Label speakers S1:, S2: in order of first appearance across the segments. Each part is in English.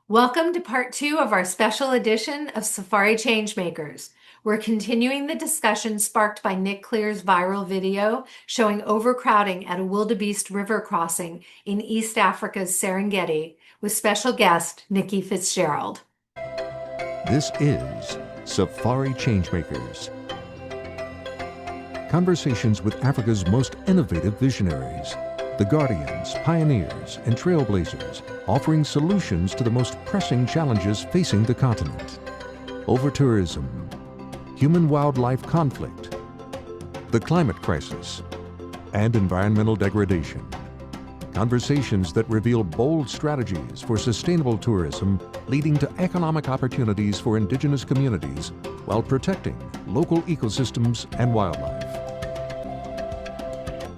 S1: Welcome to part two of our special edition of Safari Changemakers. We're continuing the discussion sparked by Nick Clear's viral video showing overcrowding at a wildebeest river crossing in East Africa's Serengeti with special guest Nicky Fitzgerald.
S2: This is Safari Changemakers. Conversations with Africa's most innovative visionaries, the guardians, pioneers, and trailblazers, offering solutions to the most pressing challenges facing the continent. Over-tourism, human-wildlife conflict, the climate crisis, and environmental degradation. Conversations that reveal bold strategies for sustainable tourism leading to economic opportunities for indigenous communities while protecting local ecosystems and wildlife.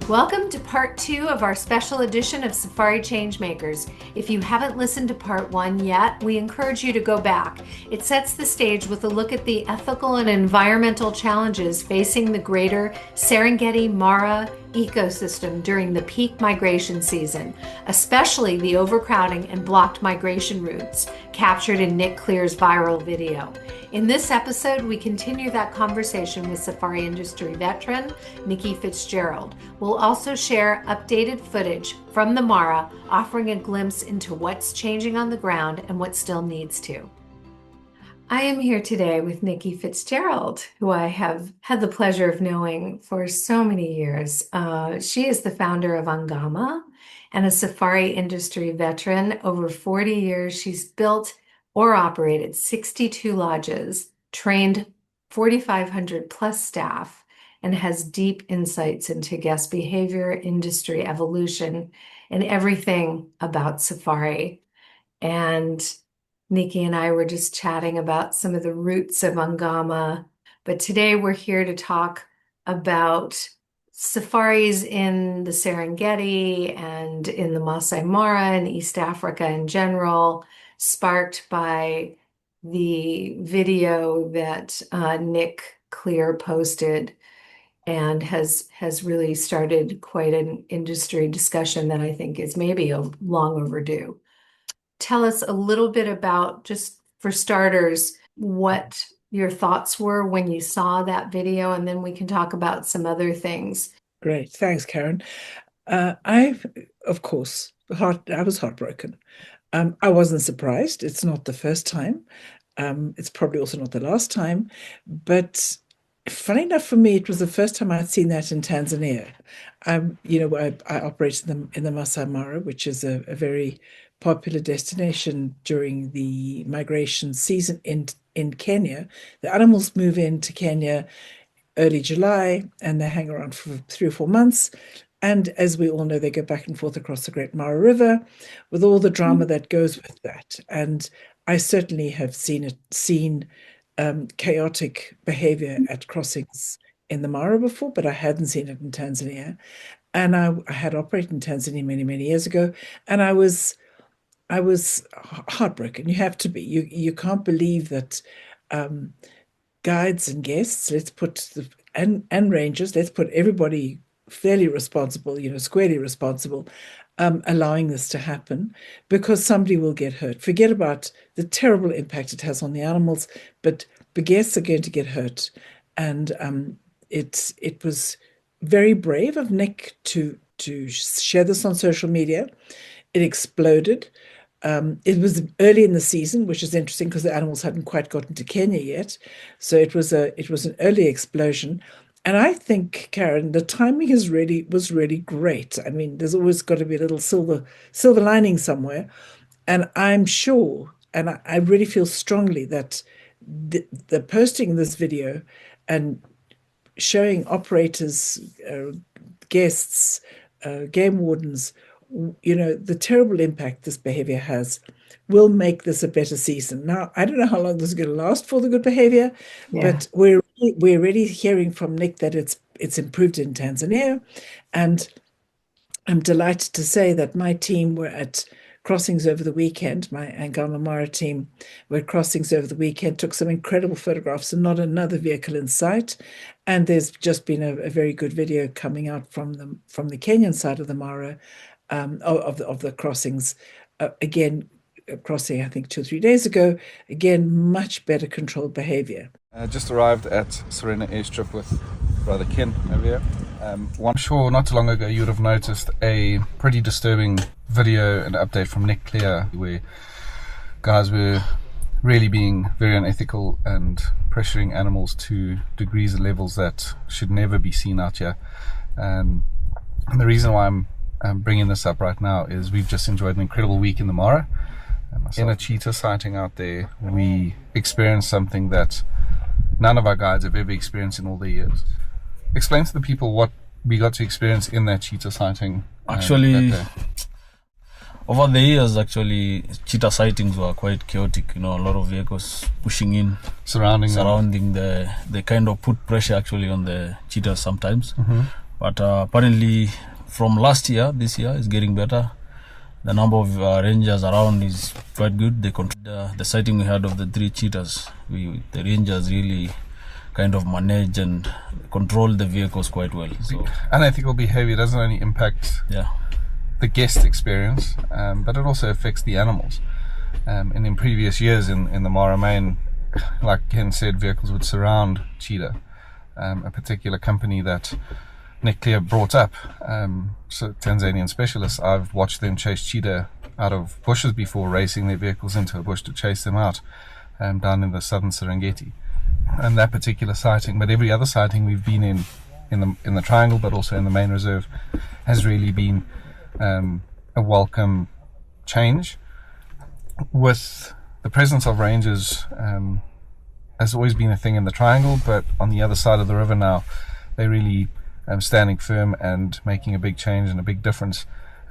S1: Welcome to part two of our special edition of Safari Changemakers. If you haven't listened to part one yet, we encourage you to go back. It sets the stage with a look at the ethical and environmental challenges facing the greater Serengeti Mara ecosystem during the peak migration season, especially the overcrowding and blocked migration routes captured in Nick Clear's viral video. In this episode, we continue that conversation with safari industry veteran Nicky Fitzgerald. We'll also share updated footage from the Mara, offering a glimpse into what's changing on the ground and what still needs to. I am here today with Nicky Fitzgerald, who I have had the pleasure of knowing for so many years. She is the founder of Angama and a safari industry veteran. Over 40 years, she's built or operated 62 lodges, trained 4,500 plus staff, and has deep insights into guest behavior, industry evolution, and everything about safari. And Nicky and I were just chatting about some of the roots of Angama, but today we're here to talk about safaris in the Serengeti and in the Masai Mara and East Africa in general, sparked by the video that Nick Clear posted and has really started quite an industry discussion that I think is maybe long overdue. Tell us a little bit about, just for starters, what your thoughts were when you saw that video, and then we can talk about some other things.
S3: Great. Thanks, Karin. Of course, I was heartbroken. I wasn't surprised. It's not the first time. It's probably also not the last time. But funny enough for me, it was the first time I'd seen that in Tanzania. I operated in the Masai Mara, which is a very popular destination during the migration season in Kenya. The animals move into Kenya early July and they hang around for 3 or 4 months. And as we all know, they go back and forth across the Great Mara River with all the drama that goes with that. And I certainly have seen chaotic behavior at crossings in the Mara before, but I hadn't seen it in Tanzania. And I had operated in Tanzania many, many years ago, and I was heartbroken. You have to be. You can't believe that guides and guests, and rangers, let's put everybody fairly responsible, squarely responsible, allowing this to happen because somebody will get hurt. Forget about the terrible impact it has on the animals, but the guests are going to get hurt. And it was very brave of Nick to share this on social media. It exploded. It was early in the season, which is interesting because the animals hadn't quite gotten to Kenya yet. So it was an early explosion. And I think, Karin, the timing was really great. I mean, there's always got to be a little silver lining somewhere. And I'm sure, and I really feel strongly that the posting this video and showing operators, guests, game wardens, the terrible impact this behavior has will make this a better season. Now, I don't know how long this is going to last for the good behavior, but we're already hearing from Nick that it's improved in Tanzania. And I'm delighted to say that my team were at crossings over the weekend. My Angama Mara team were at crossings over the weekend, took some incredible photographs and not another vehicle in sight. And there's just been a very good video coming out from the Kenyan side of the Mara, of the crossings. Again, crossing, I think 2 or 3 days ago. Again, much better controlled behavior.
S4: Just arrived at Serena Airstrip with Brother Ken over here. I'm sure not too long ago you would have noticed a pretty disturbing video and update from Nick Clear where guys were really being very unethical and pressuring animals to degrees and levels that should never be seen out here. And the reason why I'm bringing this up right now is we've just enjoyed an incredible week in the Mara. In a cheetah sighting out there, we experienced something that none of our guides have ever experienced in all their years. Explain to the people what we got to experience in that cheetah sighting.
S5: Actually, over the years, actually, cheetah sightings were quite chaotic. A lot of vehicles pushing in, surrounding they kind of put pressure actually on the cheetahs sometimes. But apparently, from last year, this year is getting better. The number of rangers around is quite good. They control the sighting we had of the 3 cheetahs. The rangers really kind of manage and control the vehicles quite well. So
S4: unethical behavior doesn't only impact the guest experience, but it also affects the animals. And in previous years in the Mara Main, like Ken said, vehicles would surround cheetah. A particular company that Nick Clear brought up, so Tanzanian specialists, I've watched them chase cheetah out of bushes before, racing their vehicles into a bush to chase them out down in the southern Serengeti. And that particular sighting, but every other sighting we've been in the triangle, but also in the main reserve, has really been a welcome change. With the presence of rangers has always been a thing in the triangle, but on the other side of the river now, they really standing firm and making a big change and a big difference.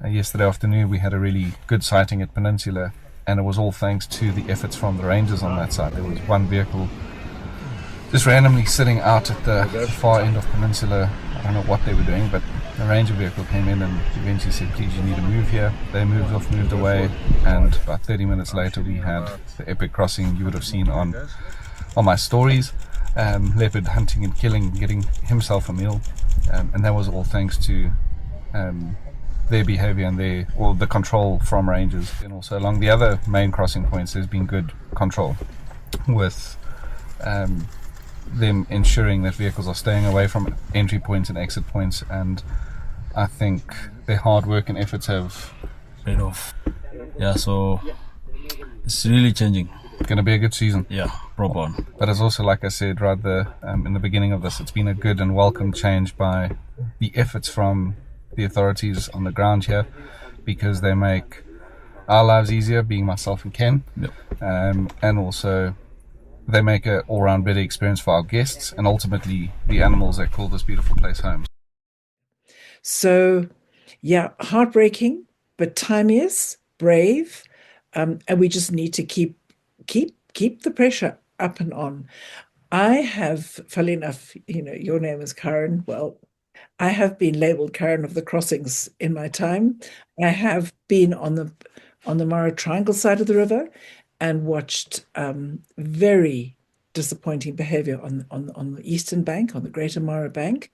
S4: Yesterday afternoon we had a really good sighting at Peninsula, and it was all thanks to the efforts from the rangers on that side. There was one vehicle just randomly sitting out at the far end of Peninsula. I don't know what they were doing, but a ranger vehicle came in and eventually said, please, you need to move here. They moved away, and about 30 minutes later we had the epic crossing you would have seen on my stories. Leopard hunting and killing, getting himself a meal, and that was all thanks to their behavior and the control from rangers. And also along the other main crossing points there's been good control with them ensuring that vehicles are staying away from entry points and exit points, and I think their hard work and efforts have
S5: paid off. So it's really changing.
S4: Going to be a good season.
S5: Yeah, proper on.
S4: But it's also, like I said right there in the beginning of this, it's been a good and welcome change by the efforts from the authorities on the ground here, because they make our lives easier, being myself and Ken. And also they make an all-round better experience for our guests and ultimately the animals that call this beautiful place home.
S3: So, heartbreaking, but timeous, brave, and we just need to keep the pressure up and on. I have, funnily enough, your name is Karin. Well, I have been labeled Karin of the crossings in my time. I have been on the Mara Triangle side of the river and watched very disappointing behavior on the eastern bank, on the Greater Mara Bank.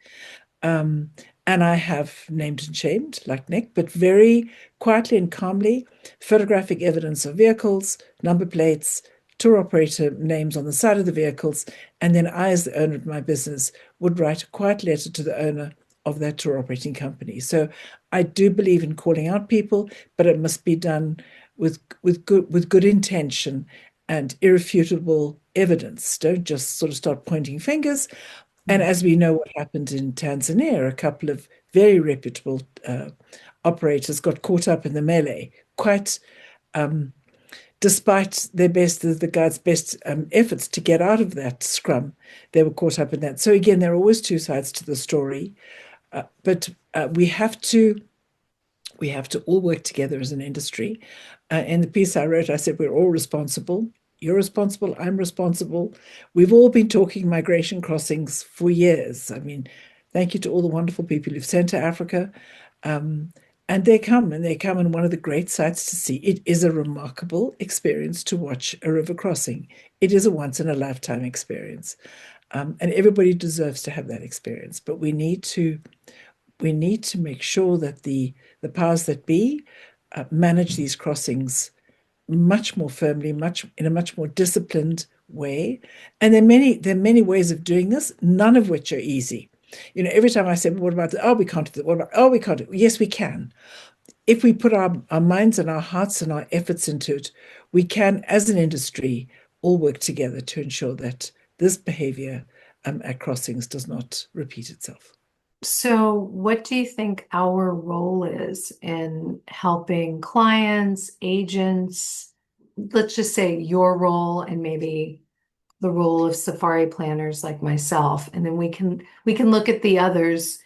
S3: And I have named and shamed, like Nick, but very quietly and calmly, photographic evidence of vehicles, number plates, tour operator names on the side of the vehicles, and then I, as the owner of my business, would write a quiet letter to the owner of that tour operating company. So I do believe in calling out people, but it must be done with good intention and irrefutable evidence. Don't just sort of start pointing fingers. And as we know what happened in Tanzania, a couple of very reputable operators got caught up in the melee, quite despite the guys' best efforts to get out of that scrum, they were caught up in that. So again, there are always two sides to the story, but we have to all work together as an industry. In the piece I wrote, I said we're all responsible. You're responsible, I'm responsible. We've all been talking migration crossings for years. I mean, thank you to all the wonderful people who've sent to Africa. And they come, and one of the great sights to see. It is a remarkable experience to watch a river crossing. It is a once-in-a-lifetime experience. And everybody deserves to have that experience. But we need to make sure that the powers that be manage these crossings much more firmly, in a much more disciplined way. And there are many ways of doing this, none of which are easy. Every time I say, well, what about that? Oh, we can't do that. What about, oh, we can't do it. Yes, we can. If we put our minds and our hearts and our efforts into it, we can, as an industry, all work together to ensure that this behavior at crossings does not repeat itself.
S1: So, what do you think our role is in helping clients, agents? Let's just say your role and maybe the role of safari planners like myself, and then we can look at the others,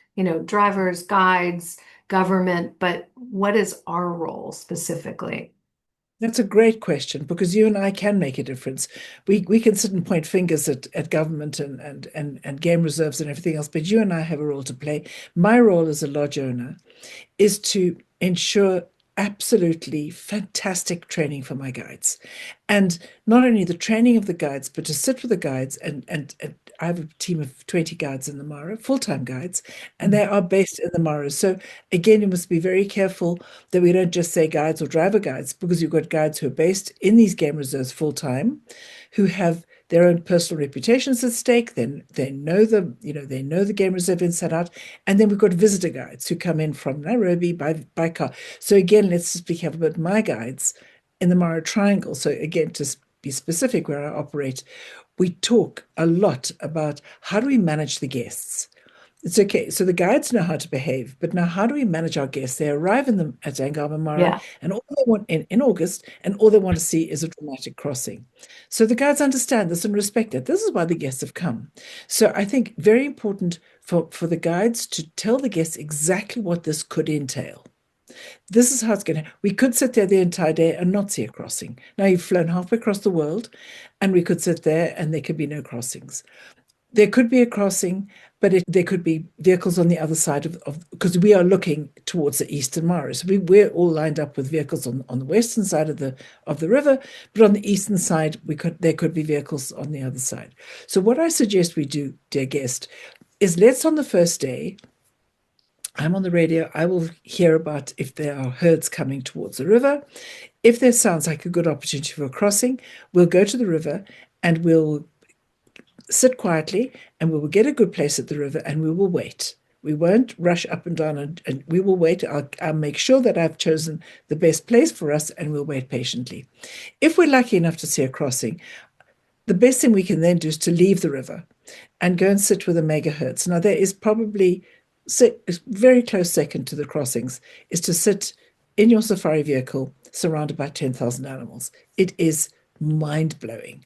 S1: drivers, guides, government, but what is our role specifically?
S3: That's a great question, because you and I can make a difference. We can sit and point fingers at government and game reserves and everything else, but you and I have a role to play. My role as a lodge owner is to ensure absolutely fantastic training for my guides. And not only the training of the guides, but to sit with the guides and I have a team of 20 guides in the Mara, full-time guides, and they are based in the Mara. So again, you must be very careful that we don't just say guides or driver guides, because you've got guides who are based in these game reserves full-time, who have their own personal reputations at stake. Then they know the game reserve inside out. And then we've got visitor guides who come in from Nairobi by car. So again, let's just be careful about my guides in the Mara Triangle. So again, to be specific where I operate, we talk a lot about how do we manage the guests. It's okay. So the guides know how to behave, but now how do we manage our guests? They arrive at Angama Mara,
S1: Yeah.
S3: and all they want in August, and all they want to see is a dramatic crossing. So the guides understand this and respect it. This is why the guests have come. So I think very important for the guides to tell the guests exactly what this could entail. This is how it's going to. We could sit there the entire day and not see a crossing. Now you've flown halfway across the world, and we could sit there and there could be no crossings. There could be a crossing, but there could be vehicles on the other side because we are looking towards the eastern Mara. So we're all lined up with vehicles on the western side of the river, but on the eastern side, there could be vehicles on the other side. So what I suggest we do, dear guest, is let's on the first day, I'm on the radio, I will hear about if there are herds coming towards the river. If there sounds like a good opportunity for a crossing, we'll go to the river and we'll sit quietly and we will get a good place at the river and we will wait. We won't rush up and down and we will wait. I'll make sure that I've chosen the best place for us and we'll wait patiently. If we're lucky enough to see a crossing, the best thing we can then do is to leave the river and go and sit with the megahertz. Now, there is probably a very close second to the crossings is to sit in your safari vehicle surrounded by 10,000 animals. It is mind-blowing.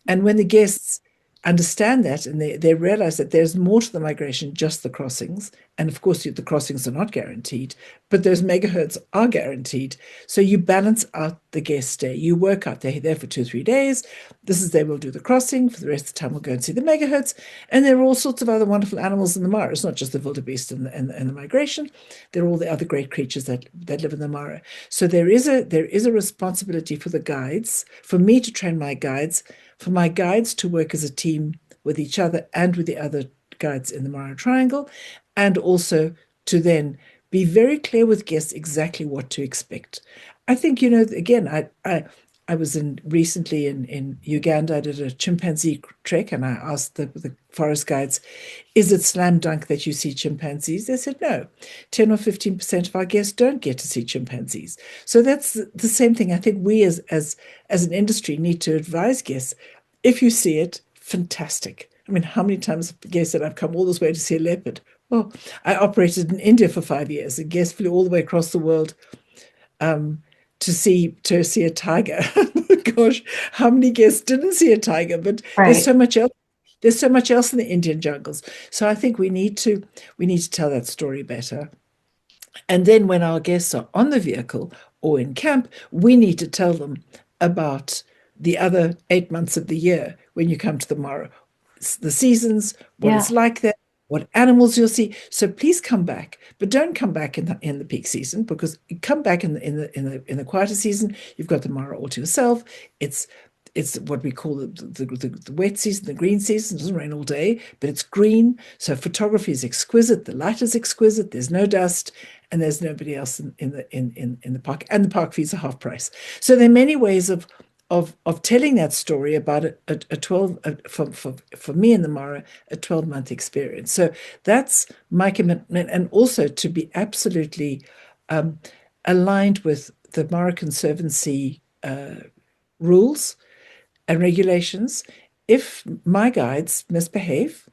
S3: And when the guests understand that and they realize that there's more to the migration, just the crossings. And of course, the crossings are not guaranteed, but those megahertz are guaranteed. So you balance out the guest stay. You work out they're there for 2 or 3 days. They will do the crossing. For the rest of the time, we'll go and see the megahertz. And there are all sorts of other wonderful animals in the Mara. It's not just the wildebeest and the migration. There are all the other great creatures that live in the Mara. So there is a responsibility for the guides, for me to train my guides, for my guides to work as a team with each other and with the other guides in the Mara Triangle, and also to then be very clear with guests exactly what to expect. I think, again, I was recently in Uganda. I did a chimpanzee trek, and I asked the forest guides, is it slam dunk that you see chimpanzees? They said no. 10 or 15% of our guests don't get to see chimpanzees. So that's the same thing. I think we as an industry need to advise guests, if you see it, fantastic. I mean, how many times have guests said, I've come all this way to see a leopard? Well, I operated in India for 5 years. A guest flew all the way across the world to see a tiger. Gosh, how many guests didn't see a tiger? But
S1: Right.
S3: There's so much else. There's so much else in the Indian jungles. So I think we need to tell that story better. And then when our guests are on the vehicle or in camp, we need to tell them about the other 8 months of the year when you come to the Mara, the seasons, what it's like there, what animals you'll see. So please come back, but don't come back in the peak season, because you come back in the quieter season. You've got the Mara all to yourself. It's It's what we call the wet season, the green season. It doesn't rain all day, but it's green. So photography is exquisite. The light is exquisite. There's no dust, and there's nobody else in the park. And the park fees are half price. So there are many ways of telling that story about a 12 for me in the Mara, a 12-month experience. So that's my commitment, and also to be absolutely aligned with the Mara Conservancy rules and regulations. If my guides misbehave,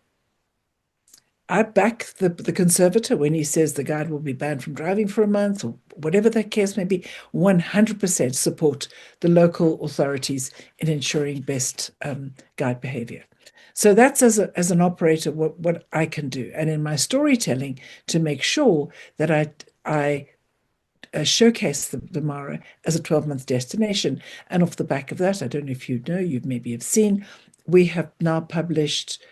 S3: I back the conservator when he says the guide will be banned from driving for a month, or whatever that case may be. 100% support the local authorities in ensuring best guide behavior. So that's as an operator what I can do, and in my storytelling to make sure that I showcase the Mara as a 12-month destination. And off the back of that, I don't know if you know, you maybe have seen, we have now published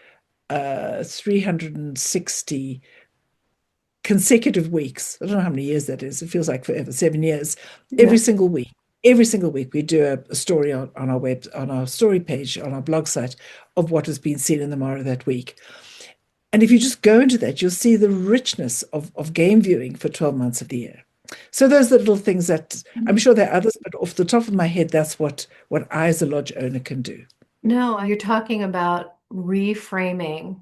S3: 360 consecutive weeks. I don't know how many years that is. It feels like forever, 7 years. Every single week. Every single week we do a story on our story page, on our blog site, of what has been seen in the Mara that week. And if you just go into that, you'll see the richness of game viewing for 12 months of the year. So those are the little things that I'm sure there are others, but off the top of my head, that's what I as a lodge owner can do.
S1: No, you're talking about reframing,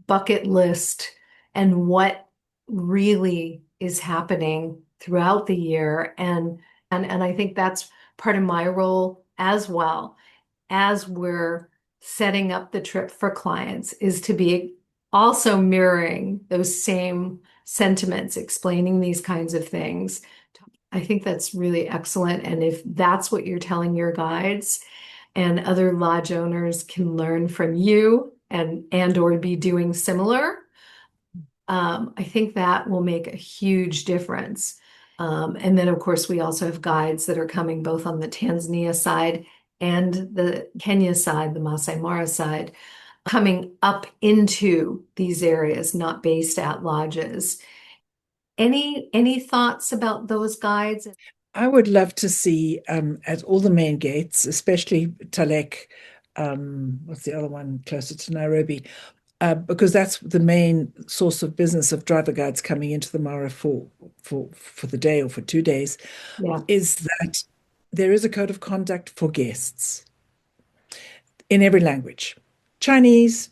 S1: bucket list and what really is happening throughout the year. And I think that's part of my role as well, as we're setting up the trip for clients, is to be also mirroring those same sentiments, explaining these kinds of things. I think that's really excellent. And if that's what you're telling your guides, and other lodge owners can learn from you and or be doing similar, I think that will make a huge difference. And then, of course, we also have guides that are coming both on the Tanzania side and the Kenya side, the Masai Mara side, coming up into these areas, not based at lodges. Any thoughts about those guides?
S3: I would love to see at all the main gates, especially Talek, what's the other one closer to Nairobi, because that's the main source of business of driver guides coming into the Mara for the day or for 2 days, is that there is a code of conduct for guests in every language. Chinese,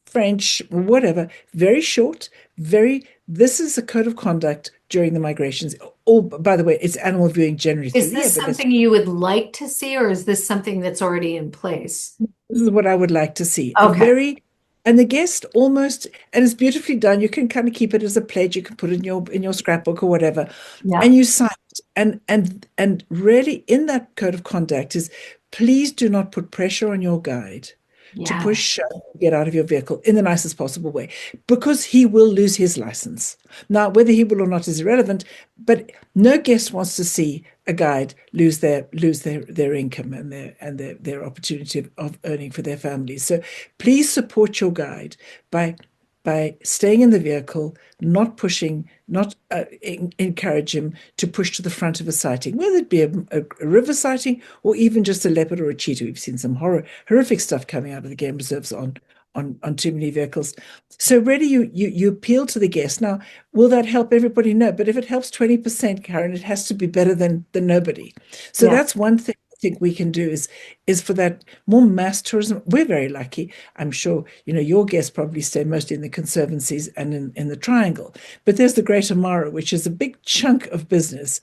S3: French, whatever, very short, this is a code of conduct during the migrations. Oh, by the way, it's animal viewing generally.
S1: Is this something you would like to see, or is this something that's already in place?
S3: This is what I would like to see.
S1: Okay.
S3: And the guest almost, and it's beautifully done. You can kind of keep it as a pledge. You can put it in your scrapbook or whatever, and you sign it. And really, in that code of conduct is, please do not put pressure on your guide to push get out of your vehicle in the nicest possible way, because he will lose his license. Now, whether he will or not is irrelevant, but no guest wants to see a guide lose their income and their opportunity of earning for their families. So please support your guide by staying in the vehicle, not pushing, not encourage him to push to the front of a sighting, whether it be a river sighting or even just a leopard or a cheetah. We've seen some horrific stuff coming out of the game reserves on too many vehicles. So really you appeal to the guest. Now, will that help everybody? No, but if it helps 20%, Karin, it has to be better than nobody. So that's one thing I think we can do is for that more mass tourism. We're very lucky. I'm sure, your guests probably stay mostly in the conservancies and in the Triangle. But there's the Greater Mara, which is a big chunk of business,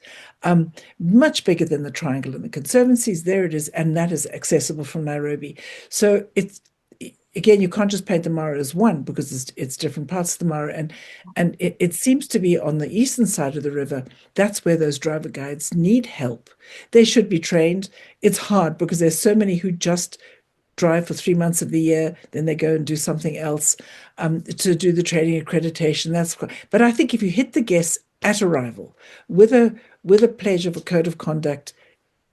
S3: much bigger than the Triangle and the conservancies. There it is, and that is accessible from Nairobi. So again, you can't just paint the Mara as one, because it's different parts of the Mara. And it seems to be on the eastern side of the river. That's where those driver guides need help. They should be trained. It's hard because there's so many who just drive for 3 months of the year, then they go and do something else to do the training accreditation. But I think if you hit the guests at arrival with a pledge of a code of conduct,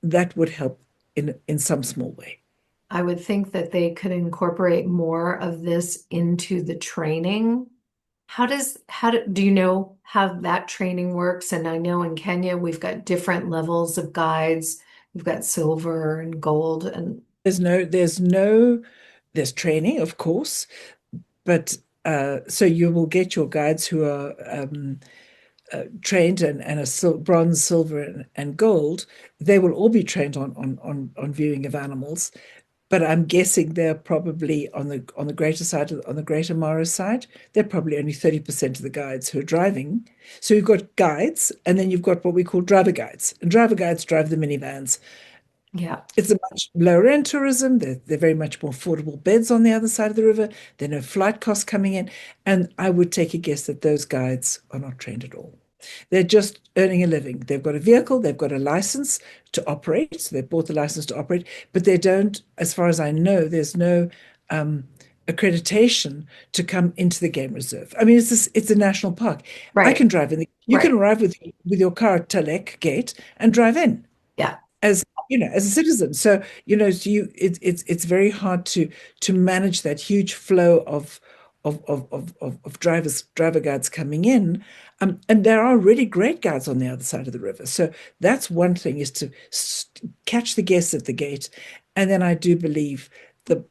S3: that would help in some small way.
S1: I would think that they could incorporate more of this into the training. Do you know how that training works? And I know in Kenya, we've got different levels of guides, We've got silver and gold, and
S3: there's training, of course, but so you will get your guides who are trained and a bronze, silver, and gold. They will all be trained on viewing of animals. But I'm guessing they're probably on the greater side, on the Greater Mara side, they're probably only 30% of the guides who are driving. So you've got guides, and then you've got what we call driver guides. And driver guides drive the minivans.
S1: yeah,
S3: It's a much lower end tourism. They're very much more affordable beds on the other side of the river. There are no flight costs coming in. And I would take a guess that those guides are not trained at all. They're just earning a living. They've got a vehicle, they've got a license to operate. So they've bought the license to operate, but they don't, as far as I know, there's no accreditation to come into the game reserve. I mean, it's a national park.
S1: right.
S3: I can drive in. You
S1: Right.
S3: can arrive with your car at Talek Gate and drive in
S1: Yeah,
S3: as as a citizen. So it's very hard to manage that huge flow of driver guides coming in. And there are really great guides on the other side of the river. So that's one thing, is to catch the guests at the gate. And then I do believe the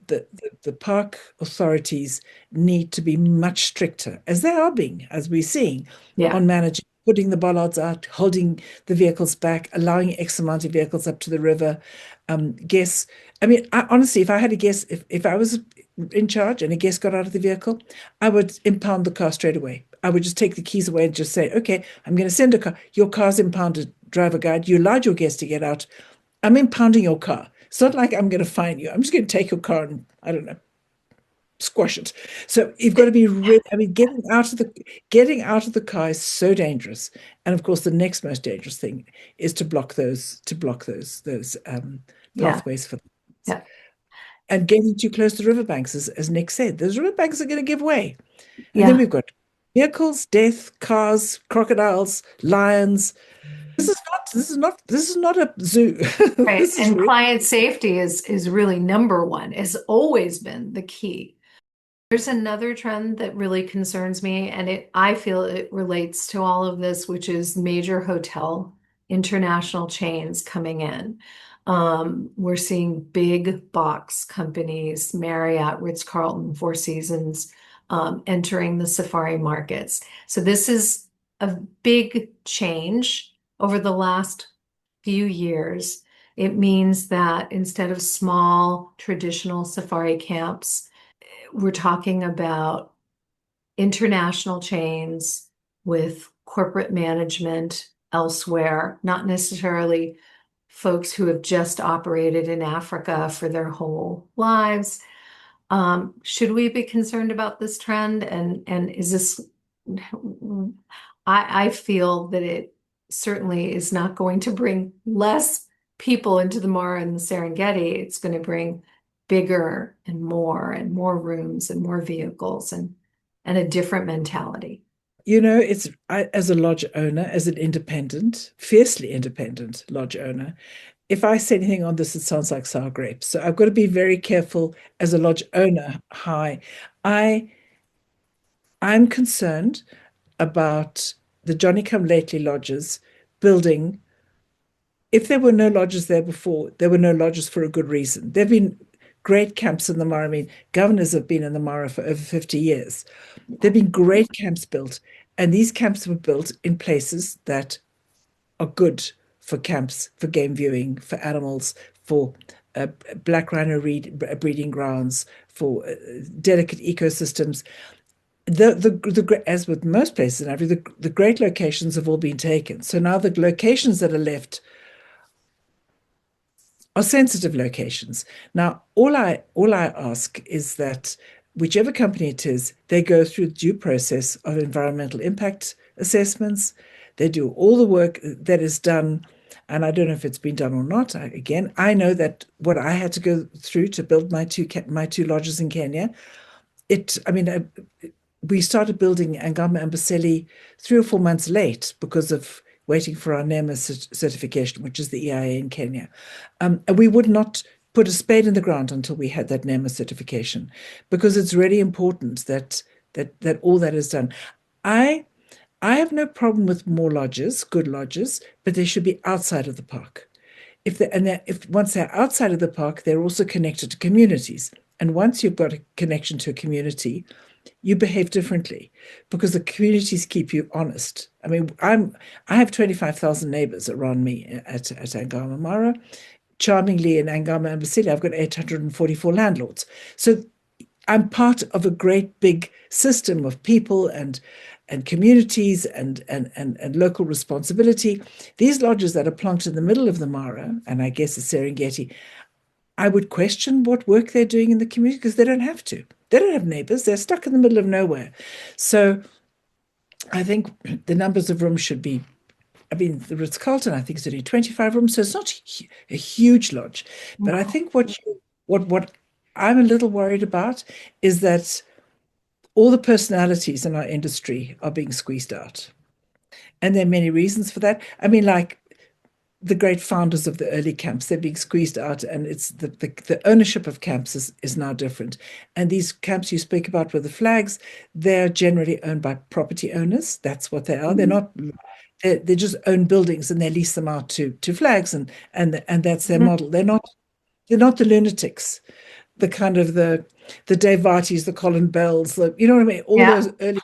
S3: park authorities need to be much stricter, as they are being, as we're seeing,
S1: yeah,
S3: on managing, putting the bollards out, holding the vehicles back, allowing X amount of vehicles up to the river. Guests, I mean, honestly, if I had a guest, if I was in charge and a guest got out of the vehicle, I would impound the car straight away. I would just take the keys away and just say, okay, I'm going to send a car. Your car's impounded, driver guide. You allowed your guest to get out. I'm impounding your car. It's not like I'm going to fine you. I'm just going to take your car and, I don't know, squash it. So you've got to be really, I mean, getting out of the car is so dangerous. And of course, the next most dangerous thing is to block those
S1: yeah,
S3: pathways for them.
S1: yeah,
S3: And getting too close to riverbanks, as Nick said, those riverbanks are going to give way. And then
S1: yeah.
S3: we've got vehicles, death, cars, crocodiles, lions. This is not a zoo.
S1: Right.
S3: This is
S1: And
S3: really,
S1: client safety is really number one, has always been the key. There's another trend that really concerns me, and I feel it relates to all of this, which is major hotel international chains coming in. We're seeing big box companies, Marriott, Ritz-Carlton, Four Seasons, entering the safari markets. So this is a big change over the last few years. It means that instead of small traditional safari camps, we're talking about international chains with corporate management elsewhere, not necessarily folks who have just operated in Africa for their whole lives. Should we be concerned about this trend? And is this, I feel that it certainly is not going to bring less people into the Mara and the Serengeti. It's going to bring bigger and more rooms and more vehicles and a different mentality.
S3: as a lodge owner, as an independent, fiercely independent lodge owner, if I say anything on this, it sounds like sour grapes. So I've got to be very careful as a lodge owner. I'm concerned about the Johnny Come Lately lodges building. If there were no lodges there before, there were no lodges for a good reason. There have been great camps in the Mara. I mean, governors have been in the Mara for over 50 years. There have been great camps built, and these camps were built in places that are good for camps, for game viewing, for animals, for black rhino breeding grounds, for delicate ecosystems. As with most places in Africa, the great locations have all been taken. So now the locations that are left are sensitive locations. Now, all I ask is that whichever company it is, they go through the due process of environmental impact assessments. They do all the work that is done, and I don't know if it's been done or not. I know that what I had to go through to build my two lodges in Kenya. We started building Angama and Baseli 3 or 4 months late because of waiting for our NEMA certification, which is the EIA in Kenya. And we would not put a spade in the ground until we had that NEMA certification, because it's really important that all that is done. I have no problem with more lodges, good lodges, but they should be outside of the park. if once they're outside of the park, they're also connected to communities. And once you've got a connection to a community, you behave differently because the communities keep you honest. I mean, I have 25,000 neighbors around me at Angama Mara. Charmingly, in Angama and Basile, I've got 844 landlords. So I'm part of a great big system of people and communities and local responsibility. These lodges that are plonked in the middle of the Mara, and I guess the Serengeti, I would question what work they're doing in the community because they don't have to. They don't have neighbors. They're stuck in the middle of nowhere. So I think the numbers of rooms should be, I mean, the Ritz-Carlton, I think, is only 25 rooms, so it's not a huge lodge. But I think what I'm a little worried about is that all the personalities in our industry are being squeezed out. And there are many reasons for that. I mean, like the great founders of the early camps, they're being squeezed out, and it's the ownership of camps is now different. And these camps you speak about with the flags, they're generally owned by property owners. That's what they are. They're not. They just own buildings and they lease them out to flags, and that's their model. They're not the lunatics, the kind of the Dave Vartys, the Colin Bells, you know what I mean? All those early.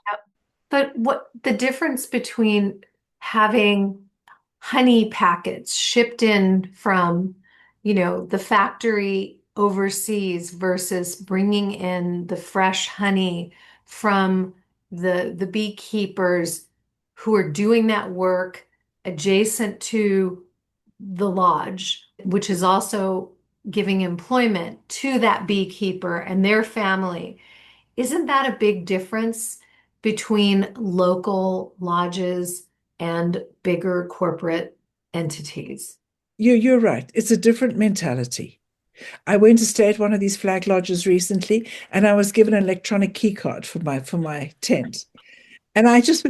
S1: But what the difference between having honey packets shipped in from, the factory overseas versus bringing in the fresh honey from the beekeepers who are doing that work adjacent to the lodge, which is also giving employment to that beekeeper and their family. Isn't that a big difference between local lodges and bigger corporate entities?
S3: You're right. It's a different mentality. I went to stay at one of these flag lodges recently, and I was given an electronic key card for my tent, and I just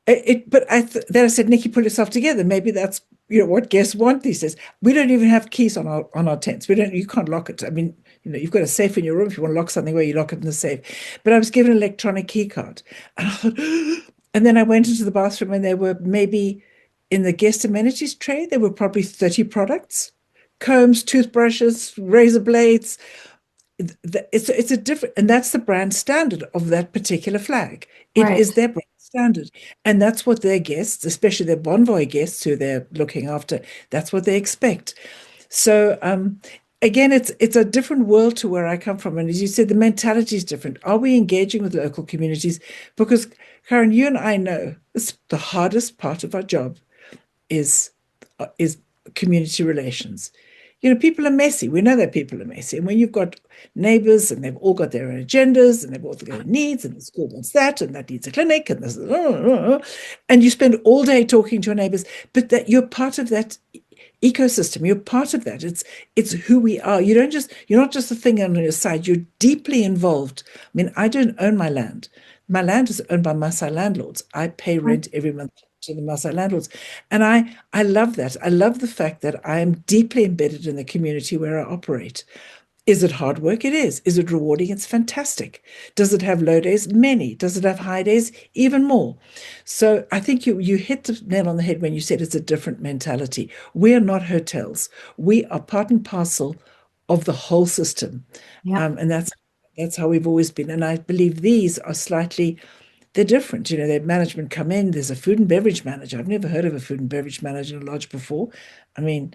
S3: but then I said, Nicky, pull yourself together. Maybe that's what guests want these days. We don't even have keys on our tents. We don't. You can't lock it. I mean, you've got a safe in your room. If you want to lock something away, you lock it in the safe. But I was given an electronic key card, and I thought, and then I went into the bathroom, and there were maybe in the guest amenities tray, there were probably 30 products, combs, toothbrushes, razor blades. It's a different, and that's the brand standard of that particular flag. It
S1: Right.
S3: is their brand standard, and that's what their guests, especially their Bonvoy guests who they're looking after, that's what they expect. So again, it's a different world to where I come from, and as you said, the mentality is different. Are we engaging with local communities? Because Karin, you and I know the hardest part of our job is community relations. People are messy. We know that people are messy. And when you've got neighbors and they've all got their own agendas and they've all got their needs, and the school wants that and that needs a clinic and this, and you spend all day talking to your neighbors, but that you're part of that ecosystem. You're part of that. It's who we are. You're not just a thing on your side. You're deeply involved. I mean, I don't own my land. My land is owned by Maasai landlords. I pay rent every month to the Maasai landlords. And I love that. I love the fact that I am deeply embedded in the community where I operate. Is it hard work? It is. Is it rewarding? It's fantastic. Does it have low days? Many. Does it have high days? Even more. So I think you hit the nail on the head when you said it's a different mentality. We are not hotels. We are part and parcel of the whole system.
S1: Yeah.
S3: And that's how we've always been. And I believe these are they're different. Their management come in. There's a food and beverage manager. I've never heard of a food and beverage manager in a lodge before. I mean,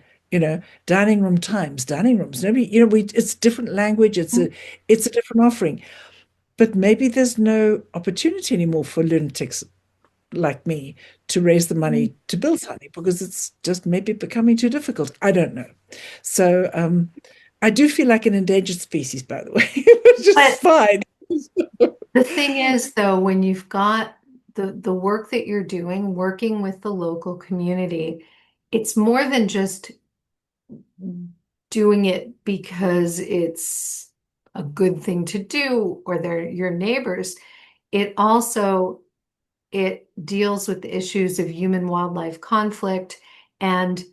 S3: dining room times, dining rooms. Nobody, it's different language. It's a different offering. But maybe there's no opportunity anymore for lunatics like me to raise the money to build something because it's just maybe becoming too difficult. I don't know. So I do feel like an endangered species, by the way, which is fine.
S1: The thing is, though, when you've got the work that you're doing, working with the local community, it's more than just doing it because it's a good thing to do or they're your neighbors. It deals with the issues of human wildlife conflict, and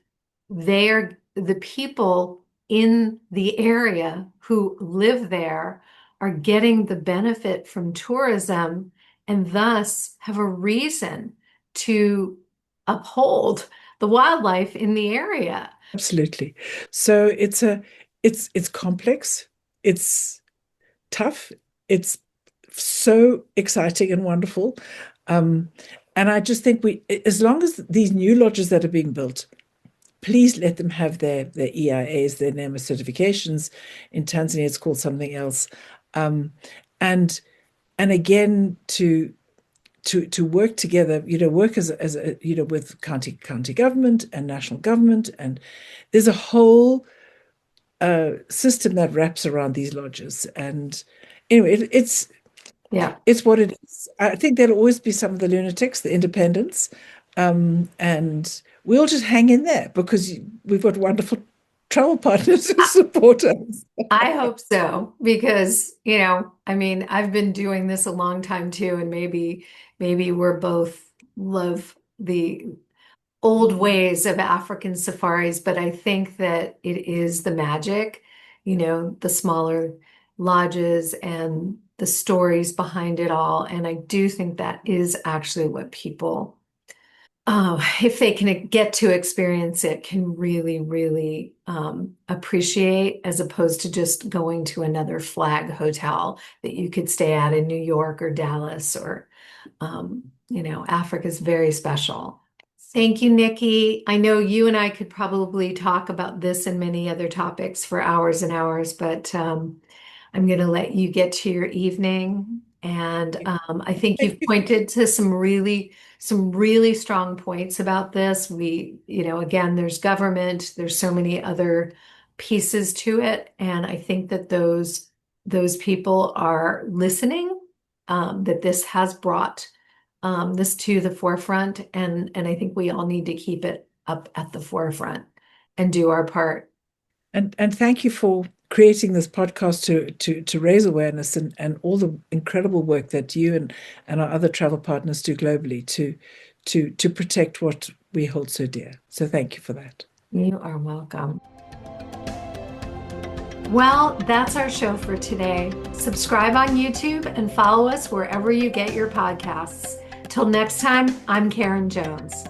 S1: the people in the area who live there are getting the benefit from tourism and thus have a reason to uphold the wildlife in the area.
S3: Absolutely. So it's complex, it's tough, it's so exciting and wonderful. And I just think as long as these new lodges that are being built, please let them have their EIAs, their NEMA certifications. In Tanzania, it's called something else. And again, to work together, work as a with county government and national government, and there's a whole system that wraps around these lodges. And anyway, it's what it is. I think there'll always be some of the lunatics, the independents, and we'll just hang in there because we've got wonderful travel partners who support us.
S1: I hope so, because, I mean, I've been doing this a long time too, and maybe we're both love the old ways of African safaris, but I think that it is the magic, the smaller lodges and the stories behind it all. And I do think that is actually what people, if they can get to experience it, can really, really appreciate, as opposed to just going to another flag hotel that you could stay at in New York or Dallas or, Africa is very special. Thank you, Nicky. I know you and I could probably talk about this and many other topics for hours and hours, but I'm going to let you get to your evening. And I think you've pointed to some really strong points about this. Again, there's government, there's so many other pieces to it. And I think that those people are listening, that this has brought this to the forefront. And I think we all need to keep it up at the forefront and do our part.
S3: And thank you for creating this podcast to raise awareness and all the incredible work that you and our other travel partners do globally to protect what we hold so dear. So thank you for that.
S1: You are welcome. Well, that's our show for today. Subscribe on YouTube and follow us wherever you get your podcasts. Till next time, I'm Karin Jones.